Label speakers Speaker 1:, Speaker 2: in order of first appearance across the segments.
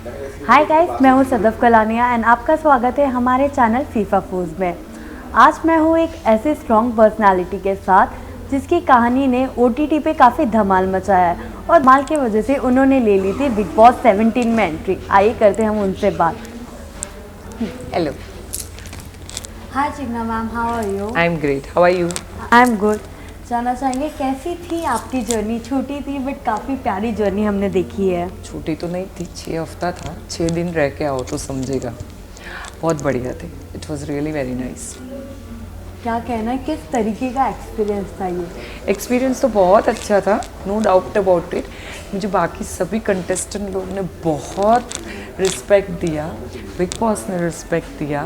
Speaker 1: Hi guys, मैं हूँ Sadaf कलानिया and आपका स्वागत है हमारे चैनल फीफा फूज में। आज मैं हूँ एक ऐसे स्ट्रॉन्ग पर्सनालिटी के साथ जिसकी कहानी ने ओटीटी पे काफ़ी धमाल मचाया है और धमाल की वजह से उन्होंने ले ली थी बिग बॉस 17 में एंट्री। आइए करते हैं हम उनसे बात।
Speaker 2: Hello,
Speaker 1: हाय चिकना ma'am, how are you?
Speaker 2: I'm great. How are you?
Speaker 1: I am good. जानना चाहेंगे कैसी थी आपकी जर्नी? छोटी थी बट काफ़ी प्यारी जर्नी हमने देखी है।
Speaker 2: छुट्टी तो नहीं थी, 6 हफ्ता था, 6 दिन रह के आओ तो समझेगा। बहुत बढ़िया थे। It was really very nice.
Speaker 1: क्या कहना है, किस तरीके का एक्सपीरियंस था ये?
Speaker 2: एक्सपीरियंस तो बहुत अच्छा था, नो डाउट अबाउट इट। मुझे बाकी सभी कंटेस्टेंट लोग ने बहुत रिस्पेक्ट दिया, बिग बॉस ने रिस्पेक्ट दिया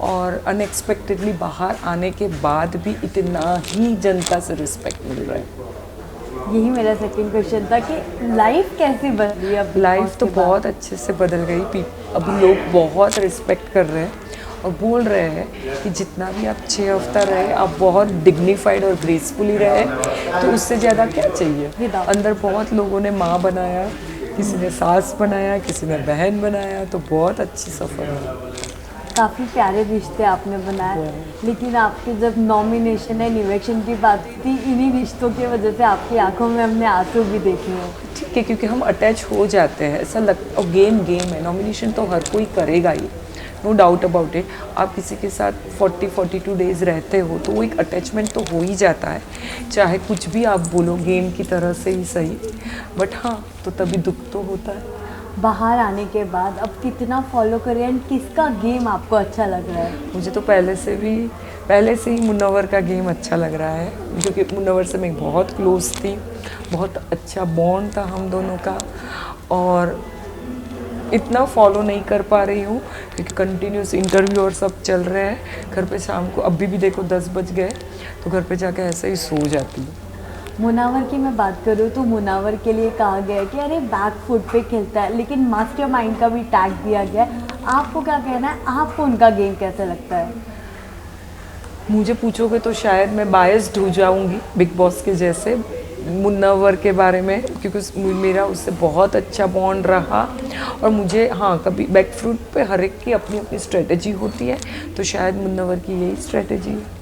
Speaker 2: और अनएक्सपेक्टेडली बाहर आने के बाद भी इतना ही जनता से रिस्पेक्ट मिल रहा है।
Speaker 1: यही मेरा सेकंड क्वेश्चन था कि लाइफ कैसी बदली अब?
Speaker 2: लाइफ तो बहुत अच्छे से बदल गई। अभी लोग बहुत रिस्पेक्ट कर रहे हैं और बोल रहे हैं कि जितना भी आप 6 हफ्ता रहे आप बहुत डिग्निफाइड और ग्रेसफुली रहे, तो उससे ज़्यादा क्या चाहिए। अंदर बहुत लोगों ने माँ बनाया, किसी ने सास बनाया, किसी ने बहन बनाया, तो बहुत अच्छी सफ़र है।
Speaker 1: काफ़ी प्यारे रिश्ते आपने बनाए, लेकिन आपके जब नॉमिनेशन एंड इलेक्शन की बात थी, इन्हीं रिश्तों की वजह से आपकी आंखों में हमने आंसू भी देखे हैं।
Speaker 2: ठीक है, क्योंकि हम अटैच हो जाते हैं, ऐसा लगता। और गेम है, नॉमिनेशन तो हर कोई करेगा ही, नो डाउट अबाउट इट। आप किसी के साथ 40-42 डेज़ रहते हो तो वो एक अटैचमेंट तो हो ही जाता है, चाहे कुछ भी आप बोलो, गेम की तरह से ही सही। बट हाँ, तो तभी दुख तो होता है।
Speaker 1: बाहर आने के बाद अब कितना फॉलो करें एंड किसका गेम आपको अच्छा लग रहा है?
Speaker 2: मुझे तो पहले से ही मुन्नवर का गेम अच्छा लग रहा है, क्योंकि मुन्नवर से मैं बहुत क्लोज थी, बहुत अच्छा बॉन्ड था हम दोनों का। और इतना फॉलो नहीं कर पा रही हूँ क्योंकि कंटिन्यूस इंटरव्यू और सब चल रहे हैं। घर पे शाम को अभी भी देखो 10 बज गए तो घर पे जाके ऐसे ही सो जाती हूँ।
Speaker 1: मुनावर की मैं बात करूँ तो मुनावर के लिए कहा गया है कि अरे बैक फुट पे खेलता है, लेकिन मास्टरमाइंड का भी टैग दिया गया है। आपको क्या कहना है, आपको उनका गेम कैसे लगता है?
Speaker 2: मुझे पूछोगे तो शायद मैं बायस्ड हो जाऊंगी बिग बॉस के जैसे मुन्नवर के बारे में, क्योंकि मेरा उससे बहुत अच्छा बॉन्ड रहा। और मुझे हाँ, कभी बैक फ्रूट पे हर एक की अपनी अपनी स्ट्रेटजी होती है, तो शायद मुन्नवर की यही स्ट्रेटजी है।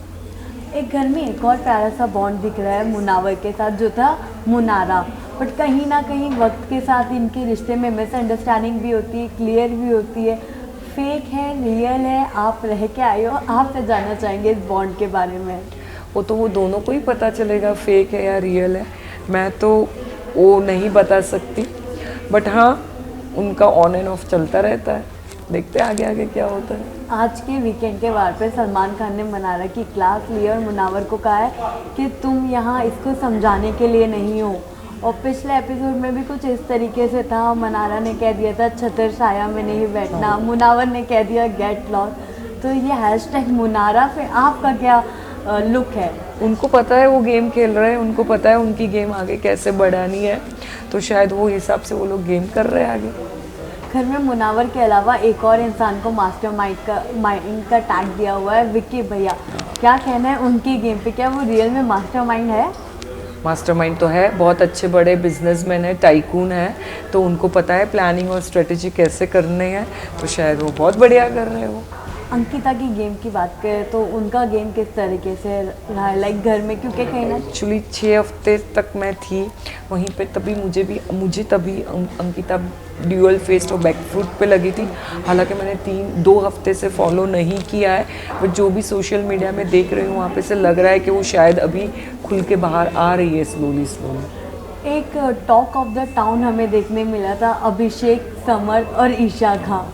Speaker 1: एक घर में एक और प्यारा सा बॉन्ड दिख रहा है मुनावर के साथ, जो था मुनारा। बट कहीं ना कहीं वक्त के साथ इनके रिश्ते में मिसअंडरस्टैंडिंग भी होती है, क्लियर भी होती है। फेक है, रियल है, आप रह के आए हो, आपसे जानना चाहेंगे इस बॉन्ड के बारे में।
Speaker 2: वो दोनों को ही पता चलेगा फेक है या रियल है, मैं तो वो नहीं बता सकती। बट हाँ, उनका ऑन एंड ऑफ चलता रहता है, देखते हैं आगे आगे क्या होता है।
Speaker 1: आज के वीकेंड के वार पे सलमान खान ने मुनारा की क्लास ली और मुनावर को कहा है कि तुम यहाँ इसको समझाने के लिए नहीं हो। और पिछले एपिसोड में भी कुछ इस तरीके से था, मुनारा ने कह दिया था छतर छाया में नहीं बैठना, मुनावर ने कह दिया गेट लॉस्ट। तो ये हैशटैग मुनारा पे आपका क्या लुक है?
Speaker 2: उनको पता है वो गेम खेल रहे हैं, उनको पता है उनकी गेम आगे कैसे बढ़ानी है, तो शायद वो हिसाब से वो लोग गेम कर रहे हैं आगे।
Speaker 1: घर में मुनावर के अलावा एक और इंसान को मास्टरमाइंड का टैग दिया हुआ है, विक्की भैया। क्या कहना है उनकी गेम पे? क्या वो रियल में मास्टरमाइंड है?
Speaker 2: मास्टरमाइंड तो है, बहुत अच्छे बड़े बिजनेसमैन है, टाइकून है, तो उनको पता है प्लानिंग और स्ट्रेटेजी कैसे करने हैं, तो शायद वो बहुत बढ़िया कर रहे हो।
Speaker 1: अंकिता की गेम की बात करें तो उनका गेम किस तरीके से रहा है, लाइक घर में? क्योंकि कहीं ना
Speaker 2: एक्चुअली 6 हफ्ते तक मैं थी वहीं पे, तभी मुझे तभी अंकिता ड्यूअल फेस्ड और बैक फुट पे लगी थी। हालांकि मैंने 2 हफ्ते से फॉलो नहीं किया है, बट जो भी सोशल मीडिया में देख रही हूँ वहाँ पे से लग रहा है कि वो शायद अभी खुल के बाहर आ रही है स्लोली।
Speaker 1: एक टॉक ऑफ द टाउन हमें देखने मिला था, अभिषेक, समर्थ और ईशा का।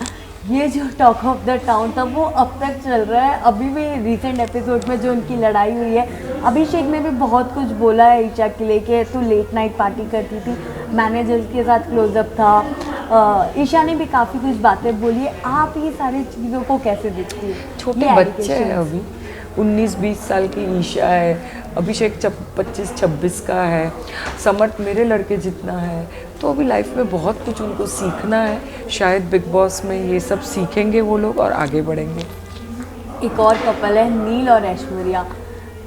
Speaker 1: ये जो टॉक ऑफ द टाउन था वो अब तक चल रहा है। अभी भी रिसेंट एपिसोड में जो उनकी लड़ाई हुई है, अभिषेक ने भी बहुत कुछ बोला है ईशा के लिए कि तू लेट नाइट पार्टी करती थी, मैनेजर्स के साथ क्लोजअप था। ईशा ने भी काफ़ी कुछ बातें बोली है। आप ये सारी चीज़ों को कैसे देखती है?
Speaker 2: छोटे बच्चे हैं अभी, 19-20 साल की ईशा है, अभिषेक 25-26 का है, समर्थ मेरे लड़के जितना है, तो अभी लाइफ में बहुत कुछ उनको सीखना है। शायद बिग बॉस में ये सब सीखेंगे वो लोग और आगे बढ़ेंगे।
Speaker 1: एक और कपल है नील और ऐश्वर्या,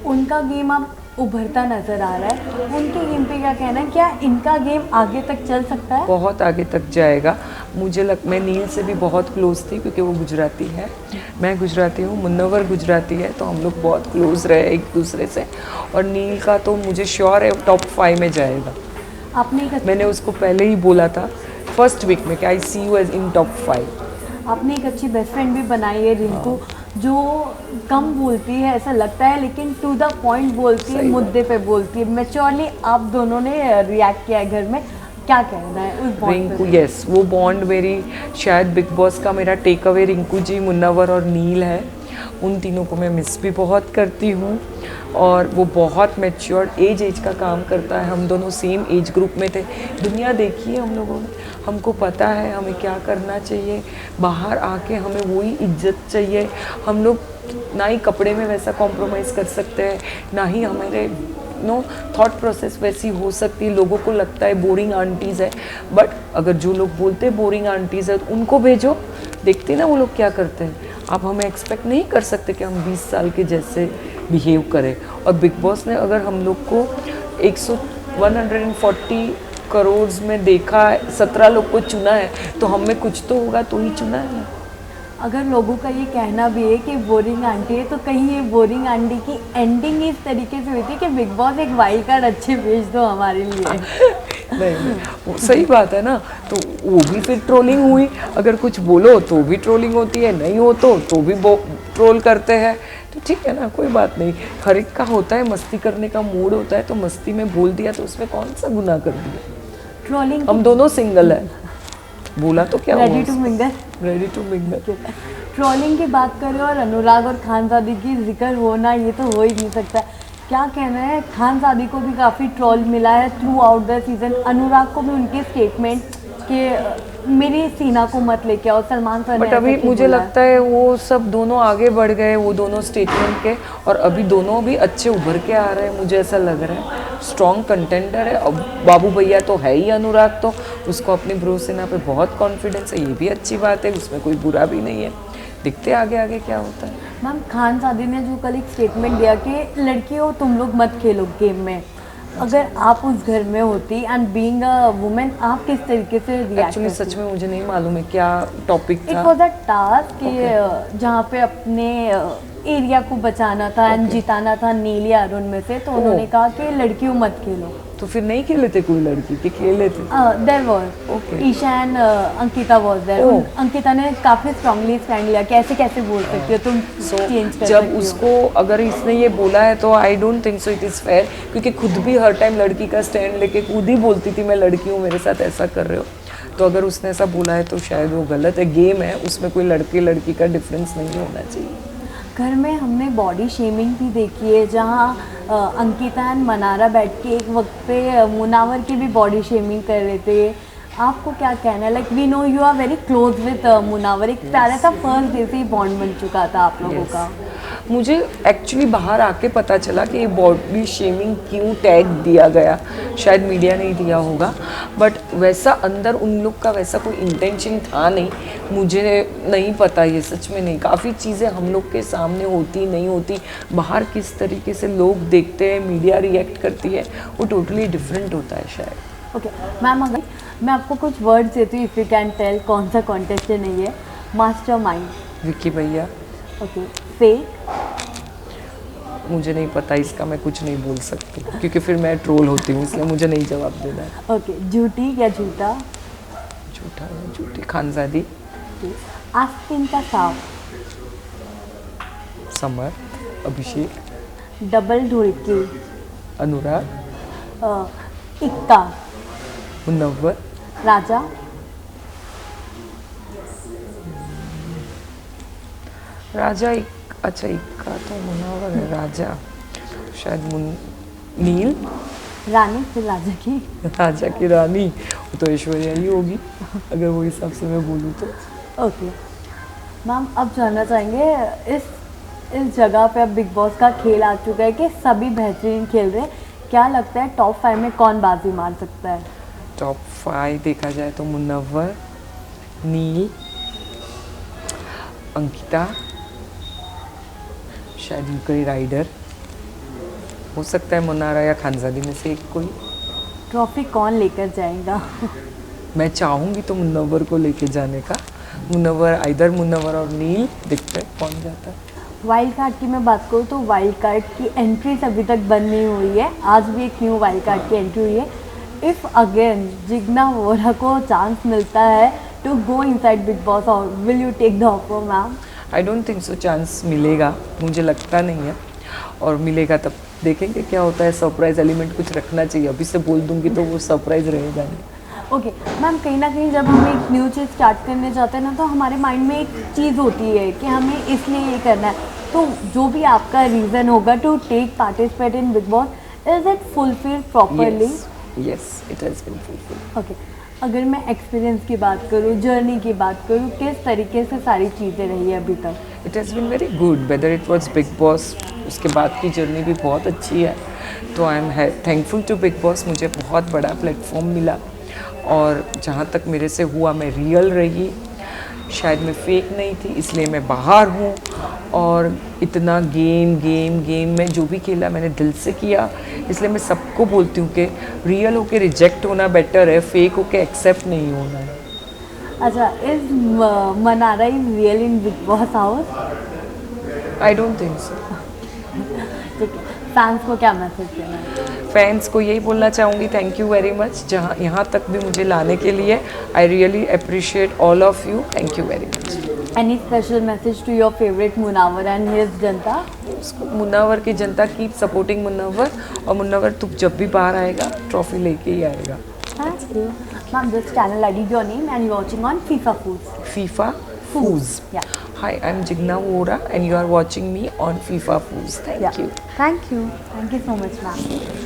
Speaker 1: उनका गेम अब उभरता नज़र आ रहा है। उनके गेम पे क्या कहना है, क्या इनका गेम आगे तक चल सकता है?
Speaker 2: बहुत आगे तक जाएगा। मैं नील से भी बहुत क्लोज थी क्योंकि वो गुजराती है, मैं गुजराती हूँ, मुन्नवर गुजराती है, तो हम लोग बहुत क्लोज रहे एक दूसरे से। और नील का तो मुझे श्योर है टॉप 5 में जाएगा।
Speaker 1: आपने एक
Speaker 2: मैंने उसको पहले ही बोला था फर्स्ट वीक में कि आई सी यू एज इन टॉप 5।
Speaker 1: आपने एक अच्छी बेस्ट फ्रेंड भी बनाई है रिंकू, जो कम बोलती है ऐसा लगता है, लेकिन टू द पॉइंट बोलती है, मुद्दे पे बोलती है। मैच्योरली आप दोनों ने रिएक्ट किया है घर में, क्या कहना है उस बॉन्ड
Speaker 2: रिंकू,
Speaker 1: पे?
Speaker 2: यस, वो बॉन्ड मेरी शायद बिग बॉस का मेरा टेक अवे रिंकू जी, मुन्नवर और नील है। उन तीनों को मैं मिस भी बहुत करती हूँ और वो बहुत मैच्योर्ड एज का काम करता है। हम दोनों सेम एज ग्रुप में थे, दुनिया देखी है हम लोगों ने, हमको पता है हमें क्या करना चाहिए। बाहर आके हमें वही इज्जत चाहिए। हम लोग ना ही कपड़े में वैसा कॉम्प्रोमाइज़ कर सकते हैं, ना ही हमारे थॉट प्रोसेस वैसी हो सकती है। लोगों को लगता है बोरिंग आंटीज़ है, बट अगर जो लोग बोलते हैं बोरिंग आंटीज़ है तो उनको भेजो, देखते ना वो लोग क्या करते हैं। आप हमें एक्सपेक्ट नहीं कर सकते कि हम 20 साल के जैसे बिहेव करें। और बिग बॉस ने अगर हम लोग को 140 करोड़ में देखा है, 17 लोग को चुना है, तो हमें कुछ तो होगा तो ही चुना है।
Speaker 1: अगर लोगों का ये कहना भी है कि बोरिंग आंटी है, तो कहीं ये बोरिंग आंटी की एंडिंग इस तरीके से हुई थी कि बिग बॉस एक वाइल्ड कार्ड अच्छे भेज दो हमारे लिए।
Speaker 2: नहीं, वो सही बात है ना, तो वो भी फिर ट्रोलिंग हुई। अगर कुछ बोलो तो भी ट्रोलिंग होती है, नहीं हो तो भी ट्रोल करते हैं। तो ठीक है ना, कोई बात नहीं, हर एक का होता है, मस्ती करने का मूड होता है, तो मस्ती में बोल दिया तो उसमें कौन सा गुनाह कर दिया।
Speaker 1: ट्रोलिंग
Speaker 2: हम दोनों सिंगल है, बोला तो क्या
Speaker 1: ready to mingle.
Speaker 2: Ready to mingle.
Speaker 1: Trolling की बात करें और अनुराग और खानजादी की जिक्र होना, ये तो हो ही नहीं सकता। क्या कहना है, खानजादी को भी काफ़ी ट्रोल मिला है थ्रू आउट द सीजन। अनुराग को भी उनके स्टेटमेंट कि मेरी सीना को मत लेके आओ, सलमान सर ने
Speaker 2: बट अभी
Speaker 1: ऐसा क्यों
Speaker 2: मुझे
Speaker 1: बोला?
Speaker 2: लगता है वो सब दोनों आगे बढ़ गए, वो दोनों स्टेटमेंट के, और अभी दोनों भी अच्छे उभर के आ रहे हैं। मुझे ऐसा लग रहा है स्ट्रॉन्ग कंटेंडर है। अब बाबू भैया तो है ही, अनुराग तो उसको अपनी ब्रोसेना पे बहुत कॉन्फिडेंस है, ये भी अच्छी बात है, उसमें कोई बुरा भी नहीं है। दिखते आगे आगे क्या होता है।
Speaker 1: मैम, खानजादी ने जो कल एक स्टेटमेंट दिया कि लड़कियों तुम लोग मत खेलो गेम में, अगर आप उस घर में होती एंड बीइंग अ वुमेन, आप किस तरीके से रिएक्ट
Speaker 2: एक्चुअली सच में मुझे नहीं मालूम है क्या टॉपिक
Speaker 1: इट
Speaker 2: था।
Speaker 1: वॉज अ टास्क कि जहाँ पे अपने एरिया को बचाना था एंड जिताना था नील या अरुण में से, तो उन्होंने कहा कि लड़कियों मत खेलो।
Speaker 2: तो फिर नहीं खेले थे कोई लड़की कि खेले थे?
Speaker 1: There was Isha and Ankita was there. Ankita ने काफी स्ट्रांगली स्टैंड लिया कि ऐसे कैसे बोल सकती हो तुम, चेंज कर
Speaker 2: जब
Speaker 1: सकती हो।
Speaker 2: उसको अगर इसने ये बोला है तो आई don't think so it is fair, क्योंकि खुद भी हर टाइम लड़की का स्टैंड लेके खुद ही बोलती थी मैं लड़की हूँ, मेरे साथ ऐसा कर रहे हो। तो अगर उसने ऐसा बोला है तो शायद वो गलत है। गेम है, उसमें कोई लड़के लड़की का डिफरेंस नहीं होना चाहिए।
Speaker 1: घर में हमने बॉडी शेमिंग भी देखी है, जहाँ अंकिता एंड मनारा बैठ के एक वक्त पे मुनावर की भी बॉडी शेमिंग कर रहे थे। आपको क्या कहना है? Like we know you are very close with Munawar, एक प्यारा सा फर्स्ट डे से ही बॉन्ड बन चुका था आप लोगों का।
Speaker 2: मुझे एक्चुअली बाहर आके पता चला कि ये बॉडी शेमिंग क्यों टैग दिया गया, शायद मीडिया ने ही दिया होगा, बट वैसा अंदर उन लोग का वैसा कोई इंटेंशन था नहीं। मुझे नहीं पता, ये सच में नहीं। काफ़ी चीज़ें हम लोग के सामने होती नहीं होती, बाहर किस तरीके से लोग देखते हैं, मीडिया रिएक्ट करती है, वो टोटली डिफरेंट होता है शायद।
Speaker 1: ओके मैम, अगर मैं आपको कुछ वर्ड्स देती हूँ, इफ़ यू कैन टेल कौन सा कॉन्टेस्टेंट नहीं है। Master mind.
Speaker 2: विक्की भैया।
Speaker 1: ओके। फेक।
Speaker 2: मुझे नहीं पता, इसका मैं कुछ नहीं बोल सकती क्योंकि फिर मैं ट्रोल होती हूँ, इसलिए मुझे नहीं जवाब देना है।
Speaker 1: ओके। झूठी या झूठा?
Speaker 2: झूठा या झूठी? खानजादी।
Speaker 1: आस्तीन का सांप।
Speaker 2: समर। अभिषेक।
Speaker 1: डबल ढोलकी।
Speaker 2: अनुराग।
Speaker 1: इक्का।
Speaker 2: मुनव्वर।
Speaker 1: राजा।
Speaker 2: राजा एक, अच्छा इक्का तो मुनव्वर है, राजा शायद नील।
Speaker 1: रानी। फिर राजा की।
Speaker 2: राजा की रानी वो तो ऐश्वर्या ही होगी अगर वो हिसाब से मैं बोलूँ तो।
Speaker 1: ओके मैम, अब जानना चाहेंगे इस जगह पे अब बिग बॉस का खेल आ चुका है कि सभी बेहतरीन खेल रहे हैं। क्या लगता है टॉप 5 में कौन बाजी मार सकता है?
Speaker 2: टॉप 5 देखा जाए तो मुनव्वर, नील, अंकिता, शायद यूकरी राइडर, हो सकता है मुनारा या खानजादी में से एक कोई।
Speaker 1: ट्रॉफी कौन लेकर जाएगा?
Speaker 2: मैं चाहूँगी तो मुन्नवर को लेके जाने का। मुन्नवर, इधर मुन्नवर और नील, देखते हैं कौन जाता है।
Speaker 1: वाइल्ड कार्ड की मैं बात करूँ तो वाइल्ड कार्ड की एंट्रीज अभी तक बंद नहीं हुई है। आज भी एक न्यू वाइल्ड कार्ड की एंट्री हुई है। इफ़ अगेन जिग्ना वोरा को चांस मिलता है to go inside Bigg Boss, और will you take the offer ma'am?
Speaker 2: I don't think so chance मिलेगा, मुझे लगता नहीं है, और मिलेगा तब देखेंगे क्या होता है। सरप्राइज एलिमेंट कुछ रखना चाहिए, अभी से बोल दूंगी तो वो सरप्राइज रहेगा नहीं।
Speaker 1: ओके मैम, कहीं ना कहीं जब हम एक न्यू चीज़ स्टार्ट करने जाते हैं ना, तो हमारे माइंड में एक चीज़ होती है कि हमें इसलिए ये करना है। तो जो भी आपका रीज़न होगा to take participate in Bigg Boss, is it fulfill properly?
Speaker 2: Yes, it has been fulfilled.
Speaker 1: Okay, अगर मैं एक्सपीरियंस की बात करूँ, जर्नी की बात करूँ, किस तरीके से सारी चीज़ें रही है अभी तक?
Speaker 2: It has been very good, whether it was Bigg Boss, उसके बाद की जर्नी भी बहुत अच्छी है। तो I am thankful to Bigg Boss, मुझे बहुत बड़ा प्लेटफॉर्म मिला, और जहाँ तक मेरे से हुआ मैं रियल रही, शायद मैं फेक नहीं थी, इसलिए मैं बाहर हूँ। और इतना गेम में जो भी खेला मैंने दिल से किया, इसलिए मैं सबको बोलती हूँ कि रियल होके रिजेक्ट होना बेटर है, फेक होके एक्सेप्ट नहीं होना है।
Speaker 1: अच्छा, is Mannara is real in Bigg boss house?
Speaker 2: I don't think सो।
Speaker 1: ठीक है, फैंस को क्या मैसेज देना है?
Speaker 2: फैंस को यही बोलना चाहूँगी, थैंक यू वेरी मच, जहाँ यहाँ तक भी मुझे लाने के लिए। I really appreciate all of you, thank you very much.
Speaker 1: Any special message to your favourite Munawar and his जनता?
Speaker 2: मुन्नावर की जनता, कीप सपोर्टिंग मुन्नावर, और मुन्नावर तुम जब भी बाहर आएगा ट्रॉफी लेके ही आएगा।
Speaker 1: Thank you ma'am. This channel I your name and you watching on FIFA foods.
Speaker 2: FIFA Foods.
Speaker 1: Yeah.
Speaker 2: Hi, I'm Jigna Vora and you are watching me on FIFA Foods. Thank you.
Speaker 1: Thank you. Thank you so much, ma'am.